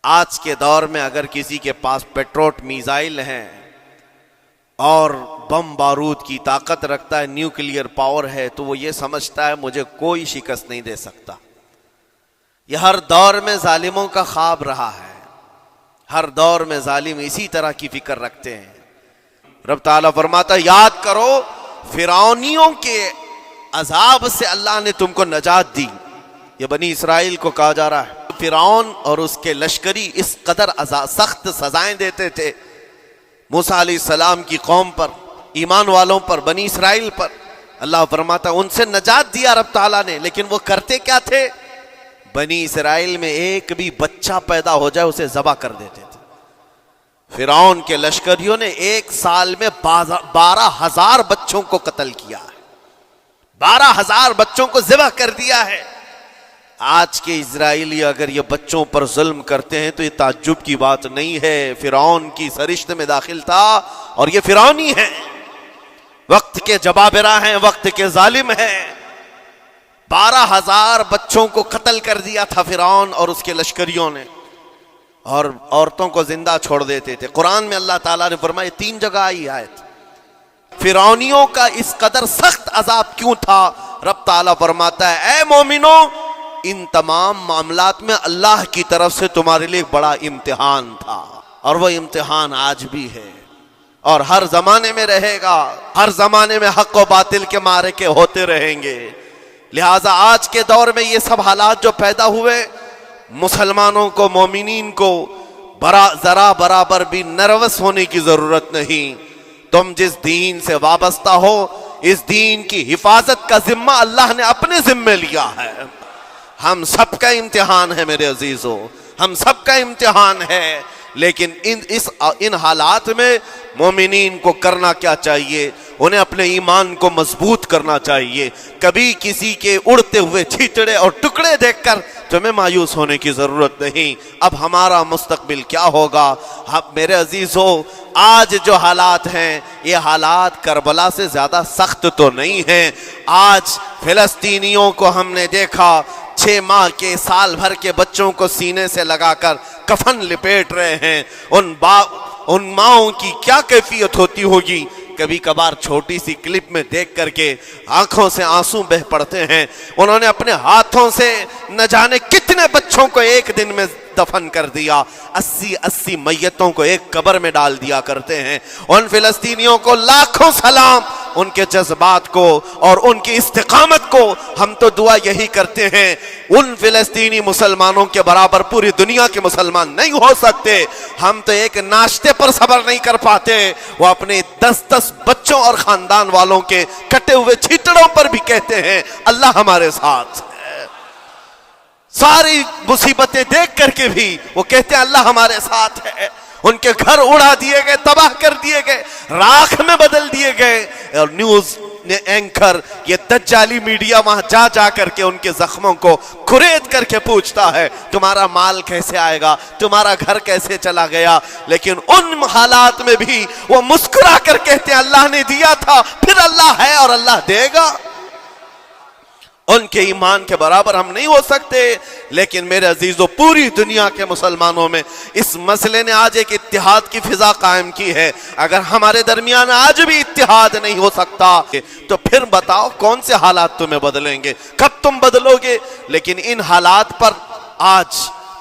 آج کے دور میں اگر کسی کے پاس پیٹروٹ میزائل ہیں اور بم بارود کی طاقت رکھتا ہے، نیوکلیئر پاور ہے، تو وہ یہ سمجھتا ہے مجھے کوئی شکست نہیں دے سکتا۔ یہ ہر دور میں ظالموں کا خواب رہا ہے، ہر دور میں ظالم اسی طرح کی فکر رکھتے ہیں۔ رب تعالیٰ فرماتا ہے یاد کرو فرعونیوں کے عذاب سے اللہ نے تم کو نجات دی۔ یہ بنی اسرائیل کو کہا جا رہا ہے۔ فرعون اور اس کے لشکری اس قدر سخت سزائیں دیتے تھے موسیٰ علیہ السلام کی قوم پر، ایمان والوں پر، بنی اسرائیل پر۔ اللہ فرماتا ان سے نجات دیا رب تعالیٰ نے، لیکن وہ کرتے کیا تھے؟ بنی اسرائیل میں ایک بھی بچہ پیدا ہو جائے اسے ذبح کر دیتے تھے۔ فرعون کے لشکریوں نے ایک سال میں 12,000 بچوں کو قتل کیا ہے، 12,000 بچوں کو ذبح کر دیا ہے۔ آج کے اسرائیلی اگر یہ بچوں پر ظلم کرتے ہیں تو یہ تعجب کی بات نہیں ہے۔ فرعون کی سرشت میں داخل تھا اور یہ فرعونی ہیں، وقت کے جبابرہ ہیں، وقت کے ظالم ہیں۔ 12,000 بچوں کو قتل کر دیا تھا فرعون اور اس کے لشکریوں نے، اور عورتوں کو زندہ چھوڑ دیتے تھے۔ قرآن میں اللہ تعالیٰ نے فرمایا 3 جگہ آئی آیت۔ فرعونیوں کا اس قدر سخت عذاب کیوں تھا؟ رب تعالیٰ فرماتا ہے اے مومنو، ان تمام معاملات میں اللہ کی طرف سے تمہارے لیے ایک بڑا امتحان تھا، اور وہ امتحان آج بھی ہے اور ہر زمانے میں رہے گا۔ ہر زمانے میں حق و باطل کے معرکے ہوتے رہیں گے۔ لہٰذا آج کے دور میں یہ سب حالات جو پیدا ہوئے، مسلمانوں کو، مومنین کو ذرا برابر بھی نروس ہونے کی ضرورت نہیں۔ تم جس دین سے وابستہ ہو، اس دین کی حفاظت کا ذمہ اللہ نے اپنے ذمے لیا ہے۔ ہم سب کا امتحان ہے میرے عزیزو، ہم سب کا امتحان ہے، لیکن ان حالات میں مومنین کو کرنا کیا چاہیے؟ انہیں اپنے ایمان کو مضبوط کرنا چاہیے۔ کبھی کسی کے اڑتے ہوئے چھیٹڑے اور ٹکڑے دیکھ کر تمہیں مایوس ہونے کی ضرورت نہیں۔ اب ہمارا مستقبل کیا ہوگا؟ میرے عزیزو، آج جو حالات ہیں یہ حالات کربلا سے زیادہ سخت تو نہیں ہیں۔ آج فلسطینیوں کو ہم نے دیکھا 6 ماہ کے، سال بھر کے بچوں کو سینے سے لگا کر کفن لپیٹ رہے ہیں۔ ان ماؤں کی کیا کیفیت ہوتی ہوگی؟ کبھی کبھار چھوٹی سی کلپ میں دیکھ کر کے آنکھوں سے آنسو بہ پڑتے ہیں۔ انہوں نے اپنے ہاتھوں سے نہ جانے کتنے بچوں کو ایک دن میں دفن کر دیا۔ 80 میتوں کو ایک قبر میں ڈال دیا کرتے ہیں۔ ان فلسطینیوں کو لاکھوں سلام، ان کے جذبات کو اور ان کی استقامت کو ہم تو دعا یہی کرتے ہیں، ان فلسطینی مسلمانوں کے برابر پوری دنیا کے مسلمان نہیں ہو سکتے۔ ہم تو ایک ناشتے پر صبر نہیں کر پاتے، وہ اپنے 10 بچوں اور خاندان والوں کے کٹے ہوئے چھیٹڑوں پر بھی کہتے ہیں اللہ ہمارے ساتھ ہے۔ ساری مصیبتیں دیکھ کر کے بھی وہ کہتے ہیں اللہ ہمارے ساتھ ہے۔ ان کے گھر اڑا دیے گئے، تباہ کر دیے گئے، راکھ میں بدل دیے گئے، اور نیوز اینکر یہ دجالی میڈیا وہاں جا کر کے ان کے زخموں کو کھرید کر کے پوچھتا ہے تمہارا مال کیسے آئے گا، تمہارا گھر کیسے چلا گیا؟ لیکن ان حالات میں بھی وہ مسکرا کر کہتے ہیں اللہ نے دیا تھا، پھر اللہ ہے اور اللہ دے گا۔ ان کے ایمان کے برابر ہم نہیں ہو سکتے، لیکن میرے عزیزو پوری دنیا کے مسلمانوں میں اس مسئلے نے آج ایک اتحاد کی فضا قائم کی ہے۔ اگر ہمارے درمیان آج بھی اتحاد نہیں ہو سکتا تو پھر بتاؤ کون سے حالات تمہیں بدلیں گے، کب تم بدلو گے؟ لیکن ان حالات پر آج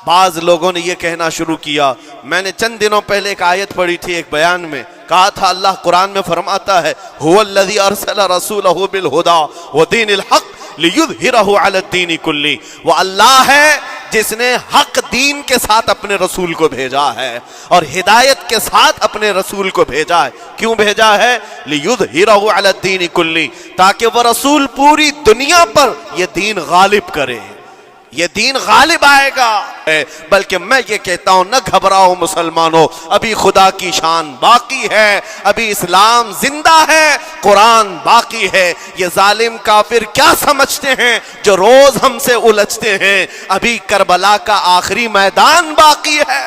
بعض لوگوں نے یہ کہنا شروع کیا۔ میں نے چند دنوں پہلے ایک آیت پڑھی تھی، ایک بیان میں کہا تھا اللہ قرآن میں فرماتا ہے هو الذی ارسل رسولہ بالہدی ودین الحق لیظہرہ علی الدین کلہ۔ وہ اللہ ہے جس نے حق دین کے ساتھ اپنے رسول کو بھیجا ہے اور ہدایت کے ساتھ اپنے رسول کو بھیجا ہے۔ کیوں بھیجا ہے؟ لیظہرہ علی الدین کلہ، تاکہ وہ رسول پوری دنیا پر یہ دین غالب کرے۔ یہ دین غالب آئے گا۔ بلکہ میں یہ کہتا ہوں نہ گھبراؤ مسلمانوں، ابھی خدا کی شان باقی ہے، ابھی اسلام زندہ ہے، قرآن باقی ہے۔ یہ ظالم کافر کیا سمجھتے ہیں جو روز ہم سے الجھتے ہیں؟ ابھی کربلا کا آخری میدان باقی ہے،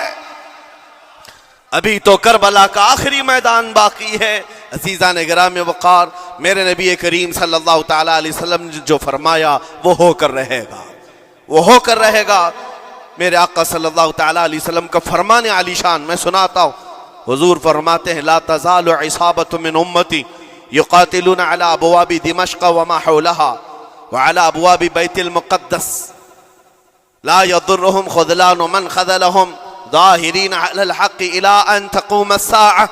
ابھی تو کربلا کا آخری میدان باقی ہے۔ عزیزان گرامی وقار، میرے نبی کریم صلی اللہ تعالی علیہ وسلم نے جو فرمایا وہ ہو کر رہے گا، وہ ہو کر رہے گا۔ میرے آقا صلی اللہ تعالیٰ علیہ وسلم کا فرمان عالی شان میں سناتا ہوں. حضور فرماتے ہیں لا تزال عصابۃ من امتی یقاتلون علی ابواب دمشق وما حولها وعلى ابواب بیت المقدس لا يضرهم خذلان من خذلهم ظاہرین علی الحق الى ان تقوم الساعة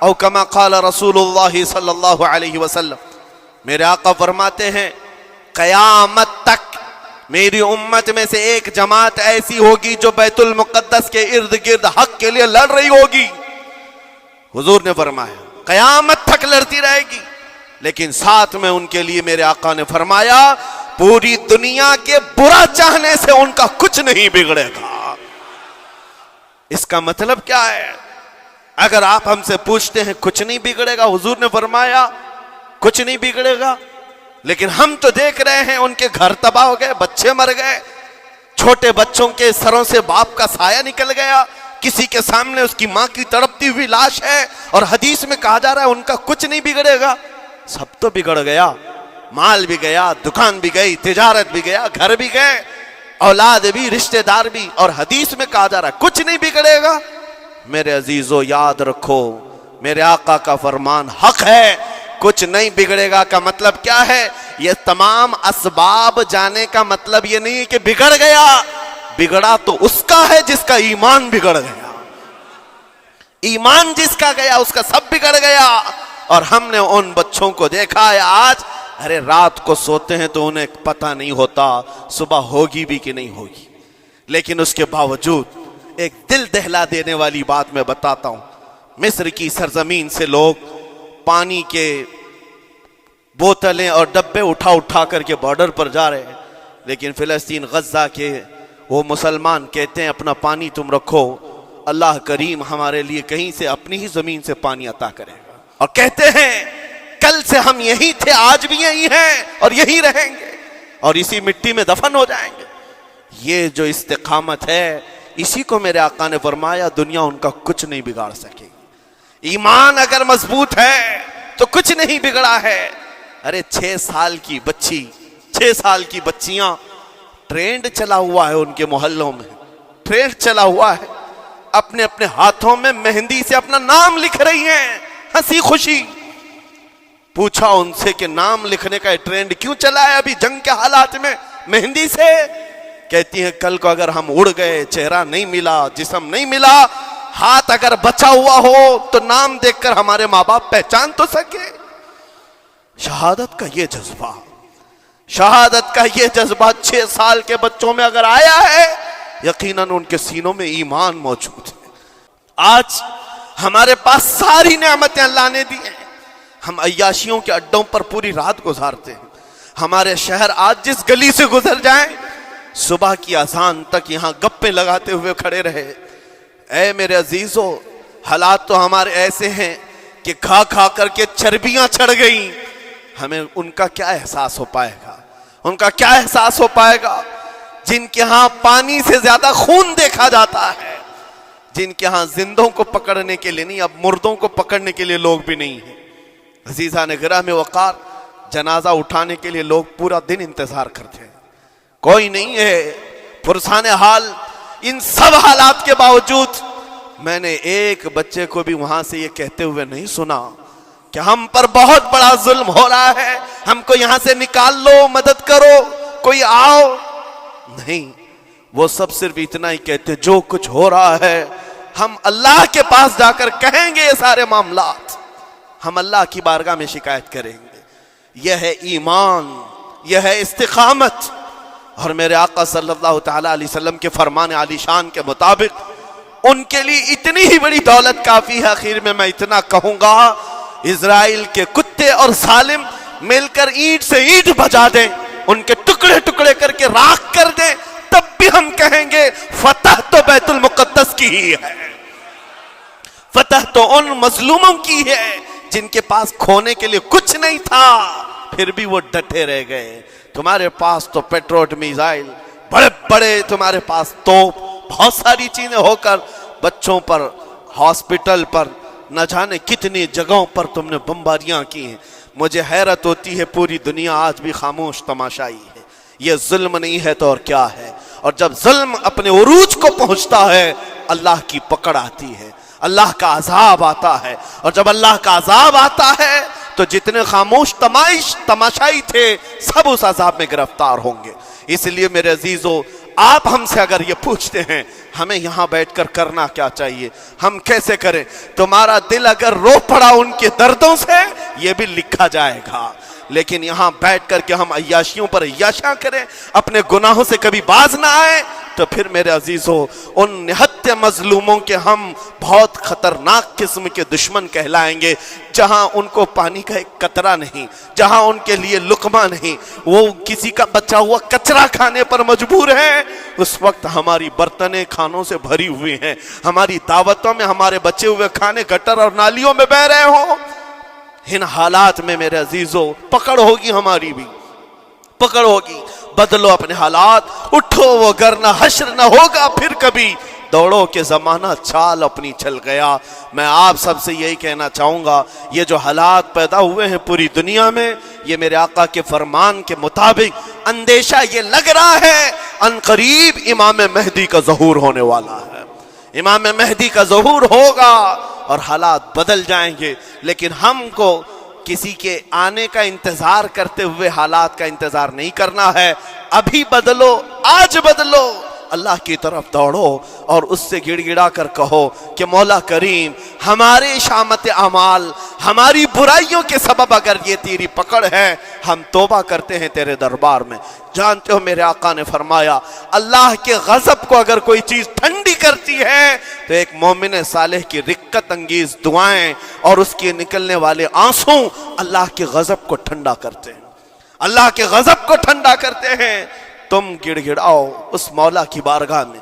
او كما قال رسول اللہ صلی اللہ علیہ وسلم. میرے آقا فرماتے ہیں قیامت تک میری امت میں سے ایک جماعت ایسی ہوگی جو بیت المقدس کے ارد گرد حق کے لیے لڑ رہی ہوگی. حضور نے فرمایا قیامت تک لڑتی رہے گی، لیکن ساتھ میں ان کے لیے میرے آقا نے فرمایا پوری دنیا کے برا چاہنے سے ان کا کچھ نہیں بگڑے گا. اس کا مطلب کیا ہے؟ اگر آپ ہم سے پوچھتے ہیں کچھ نہیں بگڑے گا، حضور نے فرمایا کچھ نہیں بگڑے گا، لیکن ہم تو دیکھ رہے ہیں ان کے گھر تباہ ہو گئے، بچے مر گئے، چھوٹے بچوں کے سروں سے باپ کا سایہ نکل گیا، کسی کے سامنے اس کی ماں کی تڑپتی ہوئی لاش ہے، اور حدیث میں کہا جا رہا ہے ان کا کچھ نہیں بگڑے گا. سب تو بگڑ گیا، مال بھی گیا، دکان بھی گئی، تجارت بھی گیا، گھر بھی گئے، اولاد بھی، رشتہ دار بھی، اور حدیث میں کہا جا رہا ہے کچھ نہیں بگڑے گا. میرے عزیزو یاد رکھو میرے آقا کا فرمان حق ہے. کچھ نہیں بگڑے گا کا مطلب کیا ہے؟ یہ تمام اسباب جانے کا مطلب یہ نہیں کہ بگڑ گیا، بگڑا تو اس کا ہے جس کا ایمان بگڑ گیا. ایمان جس کا گیا اس کا سب بگڑ گیا. اور ہم نے ان بچوں کو دیکھا ہے آج، ارے رات کو سوتے ہیں تو انہیں پتہ نہیں ہوتا صبح ہوگی بھی کہ نہیں ہوگی، لیکن اس کے باوجود ایک دل دہلا دینے والی بات میں بتاتا ہوں. مصر کی سرزمین سے لوگ پانی کے بوتلیں اور ڈبے اٹھا اٹھا کر کے بارڈر پر جا رہے ہیں، لیکن فلسطین غزہ کے وہ مسلمان کہتے ہیں اپنا پانی تم رکھو، اللہ کریم ہمارے لیے کہیں سے اپنی ہی زمین سے پانی عطا کرے گا. اور کہتے ہیں کل سے ہم یہی تھے، آج بھی یہی ہیں اور یہی رہیں گے اور اسی مٹی میں دفن ہو جائیں گے. یہ جو استقامت ہے اسی کو میرے آقا نے فرمایا دنیا ان کا کچھ نہیں بگاڑ سکے گی. ایمان اگر مضبوط ہے تو کچھ نہیں بگڑا ہے. ارے 6 سال کی بچی، 6 سال کی بچیاں، ٹرینڈ چلا ہوا ہے ان کے محلوں میں، ٹرینڈ چلا ہوا ہے، اپنے اپنے ہاتھوں میں مہندی سے اپنا نام لکھ رہی ہیں ہنسی خوشی. پوچھا ان سے کہ نام لکھنے کا ٹرینڈ کیوں چلا ہے ابھی جنگ کے حالات میں مہندی سے؟ کہتی ہیں کل کو اگر ہم اڑ گئے، چہرہ نہیں ملا، جسم نہیں ملا، ہاتھ اگر بچا ہوا ہو تو نام دیکھ کر ہمارے ماں باپ پہچان تو سکے. شہادت کا یہ جذبہ، شہادت کا یہ جذبہ 6 سال کے بچوں میں اگر آیا ہے یقیناً ان کے سینوں میں ایمان موجود ہے. آج ہمارے پاس ساری نعمتیں اللہ نے دی ہیں، ہم عیاشیوں کے اڈوں پر پوری رات گزارتے ہیں. ہمارے شہر آج جس گلی سے گزر جائیں صبح کی اذان تک یہاں گپیں لگاتے ہوئے کھڑے رہے. اے میرے عزیزو حالات تو ہمارے ایسے ہیں کہ کھا کھا کر کے چربیاں چڑھ گئیں. ہمیں ان کا کیا احساس ہو پائے گا، ان کا کیا احساس ہو پائے گا جن کے ہاں پانی سے زیادہ خون دیکھا جاتا ہے، جن کے ہاں زندوں کو پکڑنے کے لیے نہیں اب مردوں کو پکڑنے کے لیے لوگ بھی نہیں ہیں. عزیزان گرامی وقار، جنازہ اٹھانے کے لیے لوگ پورا دن انتظار کرتے ہیں، کوئی نہیں ہے. پرسان حال ان سب حالات کے باوجود میں نے ایک بچے کو بھی وہاں سے یہ کہتے ہوئے نہیں سنا کہ ہم پر بہت بڑا ظلم ہو رہا ہے، ہم کو یہاں سے نکال لو، مدد کرو، کوئی آؤ. نہیں، وہ سب صرف اتنا ہی کہتے جو کچھ ہو رہا ہے ہم اللہ کے پاس جا کر کہیں گے، یہ سارے معاملات ہم اللہ کی بارگاہ میں شکایت کریں گے. یہ ہے ایمان، یہ ہے استقامت. اور میرے آقا صلی اللہ تعالیٰ علیہ وسلم کے فرمان عالی شان کے مطابق ان کے لیے اتنی ہی بڑی دولت کافی ہے. آخر میں اتنا کہوں گا، اسرائیل کے کتے اور ظالم مل کر اینٹ سے اینٹ بجا دیں، ان کے ٹکڑے ٹکڑے کر کے راکھ کر دیں، تب بھی ہم کہیں گے فتح تو بیت المقدس کی ہی ہے، فتح تو ان مظلوموں کی ہے جن کے پاس کھونے کے لیے کچھ نہیں تھا پھر بھی وہ ڈٹے رہ گئے. تمہارے پاس تو پیٹروٹ میزائل، بڑے بڑے تمہارے پاس توپ، بہت ساری چیزیں ہو کر بچوں پر، ہاسپٹل پر، نہ جانے کتنی جگہوں پر تم نے بمباریاں کی ہیں. مجھے حیرت ہوتی ہے پوری دنیا آج بھی خاموش تماشائی ہے. یہ ظلم نہیں ہے تو اور کیا ہے؟ اور جب ظلم اپنے عروج کو پہنچتا ہے اللہ کی پکڑ آتی ہے، اللہ کا عذاب آتا ہے، اور جب اللہ کا عذاب آتا ہے تو جتنے خاموش تماشائی تھے سب اس عذاب میں گرفتار ہوں گے۔ اس لیے میرے عزیزو، آپ ہم سے اگر یہ پوچھتے ہیں ہمیں یہاں بیٹھ کر کرنا کیا چاہیے، ہم کیسے کریں، تمہارا دل اگر رو پڑا ان کے دردوں سے یہ بھی لکھا جائے گا، لیکن یہاں بیٹھ کر کے ہم عیاشیوں پر عیاشیاں کریں، اپنے گناہوں سے کبھی باز نہ آئے، تو پھر میرے عزیزو ان نہت مظلوموں کے ہم بہت خطرناک قسم کے دشمن کہلائیں گے، جہاں ان کو پانی کا ایک قطرہ نہیں، جہاں ان کے لیے لقمہ نہیں، وہ کسی کا بچا ہوا کچرا کھانے پر مجبور ہے، اس وقت ہماری برتنیں کھانوں سے بھری ہوئی ہیں، ہماری دعوتوں میں ہمارے بچے ہوئے کھانے گٹر اور نالیوں میں بہ رہے ہوں۔ ان حالات میں میرے عزیزو پکڑ ہوگی، ہماری بھی پکڑ ہوگی۔ بدلو اپنے حالات، اٹھو وگرنہ حشر نہ ہوگا پھر کبھی، دوڑو کہ زمانہ چال اپنی چل گیا۔ میں آپ سب سے یہی کہنا چاہوں گا، یہ جو حالات پیدا ہوئے ہیں پوری دنیا میں، یہ میرے آقا کے فرمان کے مطابق اندیشہ یہ لگ رہا ہے ان قریب امام مہدی کا ظہور ہونے والا ہے، امام مہدی کا ظہور ہوگا اور حالات بدل جائیں گے، لیکن ہم کو کسی کے آنے کا انتظار کرتے ہوئے حالات کا انتظار نہیں کرنا ہے۔ ابھی بدلو، آج بدلو، اللہ کی طرف دوڑو اور اس سے گڑ گڑا کر کہو کہ مولا کریم، ہمارے شامت اعمال، ہماری برائیوں کے سبب اگر یہ تیری پکڑ ہے، ہم توبہ کرتے ہیں تیرے دربار میں۔ جانتے ہو میرے آقا نے فرمایا، اللہ کے غضب کو اگر کوئی چیز ٹھنڈی کرتی ہے تو ایک مومن صالح کی رقت انگیز دعائیں اور اس کے نکلنے والے آنسوں اللہ کے غضب کو ٹھنڈا کرتے ہیں، اللہ کے غضب کو ٹھنڈا کرتے ہیں۔ تم گڑ گڑاؤ اس مولا کی بارگاہ میں،